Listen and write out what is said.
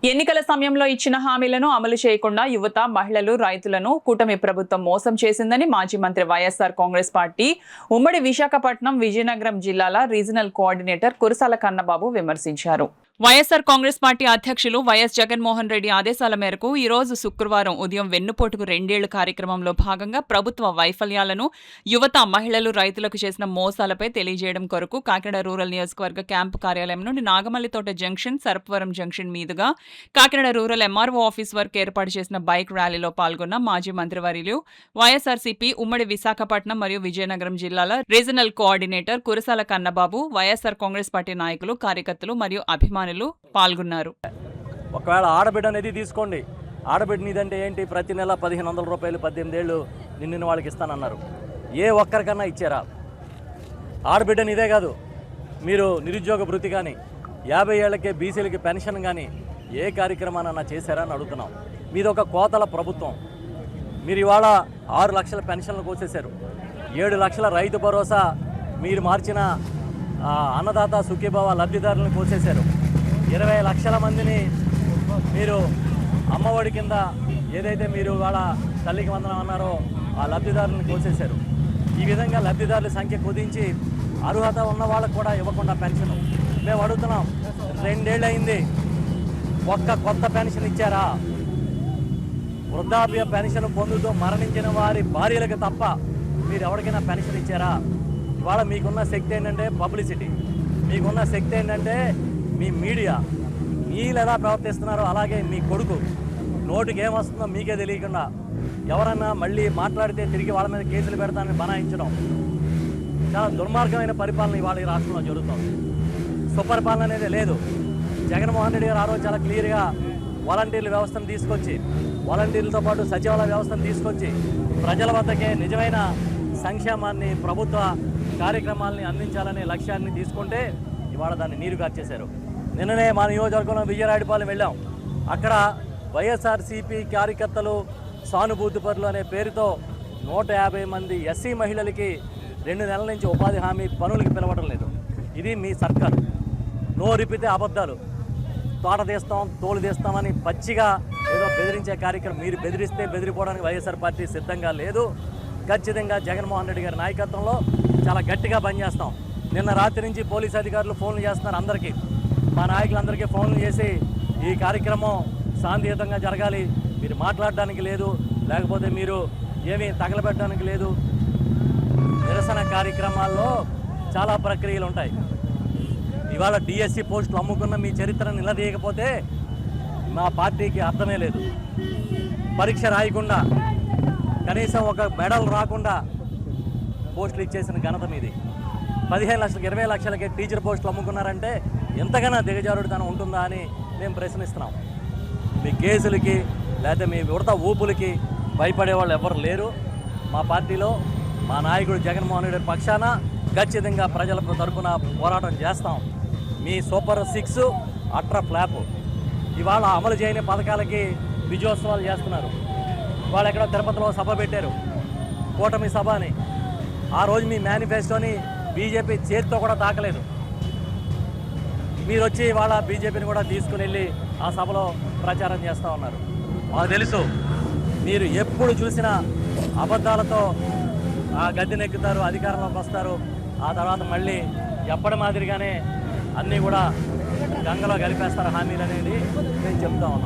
ఎన్నికల సమయంలో ఇచ్చిన హామీలను అమలు చేయకుండా యువత, మహిళలు, రైతులను కూటమి ప్రభుత్వం మోసం చేసిందని మాజీ మంత్రి వైఎస్ఆర్ కాంగ్రెస్ పార్టీ ఉమ్మడి విశాఖపట్నం, విజయనగరం జిల్లాల రీజనల్ కోఆర్డినేటర్ కురసాల కన్నబాబు విమర్శించారు. వైఎస్ఆర్ కాంగ్రెస్ పార్టీ అధ్యక్షులు వైఎస్ జగన్మోహన్ రెడ్డి ఆదేశాల మేరకు ఈ రోజు శుక్రవారం ఉదయం వెన్నుపోటుకు 2 ఏళ్ల కార్యక్రమంలో భాగంగా ప్రభుత్వ వైఫల్యాలను, యువత, మహిళలు, రైతులకు చేసిన మోసాలపై తెలియజేయడం కొరకు కాకినాడ రూరల్ నియోజకవర్గ క్యాంపు కార్యాలయం నుండి నాగమల్లితోట జంక్షన్, సర్పవరం జంక్షన్ మీదుగా కాకినాడ రూరల్ ఎంఆర్ఓ ఆఫీస్ వరకు ఏర్పాటు చేసిన బైక్ ర్యాలీలో పాల్గొన్న మాజీ మంత్రివర్యులు, వైఎస్ఆర్సీపీ ఉమ్మడి విశాఖపట్నం మరియు విజయనగరం జిల్లాల regional coordinator Kurasala Kannababu, YSR Congress party నాయకులు, కార్యకర్తలు మరియు అభిమానులు పాల్గొన్నారు. ఒకవేళ ఆడబిడ్డ అనేది తీసుకోండి, ఆడబిడ్డ నీదంటే ఏంటి? ప్రతి నెల 1500 రూపాయలు 18 ఏళ్ళు నిన్న వాళ్ళకి ఇస్తానన్నారు. ఏ ఒక్కరికన్నా ఇచ్చారా? ఆడబిడ్డ నీదే కాదు, మీరు నిరుద్యోగ భృతి కానీ, 50 ఏళ్లకే బీసీలకి పెన్షన్ కానీ ఏ కార్యక్రమానన్నా చేశారా అని అడుగుతున్నాం. మీది ఒక కోతల ప్రభుత్వం. మీరు ఇవాళ 6 లక్షల పెన్షన్లు కోసేశారు, 7 లక్షల రైతు భరోసా మీరు మార్చిన అన్నదాత సుఖీభావ లబ్ధిదారులను కోసేశారు, 20 లక్షల మందిని మీరు అమ్మఒడి కింద ఏదైతే మీరు వాళ్ళ తల్లికి వందనం అన్నారో ఆ లబ్ధిదారులను కోసేశారు. ఈ విధంగా లబ్ధిదారుల సంఖ్య కుదించి అర్హత ఉన్న వాళ్ళకు కూడా ఇవ్వకుండా పెన్షన్ మేము అడుగుతున్నాం. 2 ఏళ్ళు అయింది, ఒక్క కొత్త పెన్షన్ ఇచ్చారా? వృద్ధాప్య పెన్షన్ పొందుతూ మరణించిన వారి భార్యలకు తప్ప మీరు ఎవరికైనా పెన్షన్ ఇచ్చారా? ఇవాళ మీకున్న శక్తి ఏంటంటే పబ్లిసిటీ, మీకున్న శక్తి ఏంటంటే మీ మీడియా. మీరు ఎలా ప్రవర్తిస్తున్నారో అలాగే మీ కొడుకు నోటికి ఏమొస్తుందో మీకే తెలియకుండా ఎవరన్నా మళ్ళీ మాట్లాడితే తిరిగి వాళ్ళ మీద కేసులు పెడతానని బనాయించడం చాలా దుర్మార్గమైన పరిపాలన ఇవాళ ఈ రాష్ట్రంలో జరుగుతుంది. సుపరిపాలన అనేది లేదు. జగన్మోహన్ రెడ్డి గారు ఆ రోజు చాలా క్లియర్గా వాలంటీర్ల వ్యవస్థను తీసుకొచ్చి, వాలంటీర్లతో పాటు సచివాలయ వ్యవస్థను తీసుకొచ్చి ప్రజల వద్దకే నిజమైన సంక్షేమాన్ని, ప్రభుత్వ కార్యక్రమాలని అందించాలనే లక్ష్యాన్ని తీసుకుంటే ఇవాళ దాన్ని నీరు కార్చేశారు. నిన్ననే మా నియోజకవర్గంలో విజయరాడిపాలెం వెళ్ళాం. అక్కడ వైఎస్ఆర్సీపీ కార్యకర్తలు, సానుభూతి పరులు అనే పేరుతో 150 మంది ఎస్సీ మహిళలకి 2 నెలల నుంచి ఉపాధి హామీ పనులకి పిలవడం లేదు. ఇది మీ సర్కారు. నోరిపితే అబద్ధాలు, తోట తీస్తాం, తోలు తీస్తామని పచ్చిగా ఏదో బెదిరించే కార్యక్రమం. మీరు బెదిరిస్తే బెదిరిపోవడానికి వైఎస్ఆర్ పార్టీ సిద్ధంగా లేదు. ఖచ్చితంగా జగన్మోహన్ రెడ్డి గారి నాయకత్వంలో చాలా గట్టిగా పనిచేస్తాం. నిన్న రాత్రి నుంచి పోలీసు అధికారులు ఫోన్లు చేస్తున్నారు అందరికీ, మా నాయకులందరికీ ఫోన్లు చేసి ఈ కార్యక్రమం శాంతియుతంగా జరగాలి, మీరు మాట్లాడడానికి లేదు, లేకపోతే మీరు ఏమీ తగలబెట్టడానికి లేదు. నిరసన కార్యక్రమాల్లో చాలా ప్రక్రియలు ఉంటాయి. ఇవాళ డిఎస్సి పోస్టులు అమ్ముకున్న మీ చరిత్రను నిలదీయకపోతే మా పార్టీకి అర్థమే లేదు. పరీక్ష రాయకుండా, కనీసం ఒక మెడల్ రాకుండా పోస్టులు ఇచ్చేసిన ఘనత మీది. 15 లక్షలకి 20 లక్షలకి టీచర్ పోస్టులు అమ్ముకున్నారంటే ఎంతగానో దిగజారుడుతనం ఉంటుందా అని మేము ప్రశ్నిస్తున్నాం. మీ కేసులకి లేకపోతే మీ ఉడత ఊపులకి భయపడే వాళ్ళు ఎవరు లేరు. మా పార్టీలో మా నాయకుడు జగన్మోహన్ రెడ్డి పక్షాన ఖచ్చితంగా ప్రజల తరపున పోరాటం చేస్తాం. మీ సూపర్ 6 అట్రా ఫ్లాప్ ఇవాళ అమలు చేయని పథకాలకి విజయోత్సవాలు చేస్తున్నారు. వాళ్ళు ఎక్కడో తిరుపతిలో సభ పెట్టారు, కూటమి సభ అని. ఆ రోజు మీ మేనిఫెస్టోని బీజేపీ చేతితో కూడా తాకలేదు. మీరు వచ్చి ఇవాళ బీజేపీని కూడా తీసుకుని వెళ్ళి ఆ సభలో ప్రచారం చేస్తూ ఉన్నారు. మాకు తెలుసు మీరు ఎప్పుడు చూసినా అబద్ధాలతో ఆ గద్దెనెక్కుతారు, అధికారంలోకి వస్తారు, ఆ తర్వాత మళ్ళీ ఎప్పటి మాదిరిగానే అన్నీ కూడా గంగలో కలిపేస్తారు హామీలు అనేది మేము చెప్తా ఉన్నాం.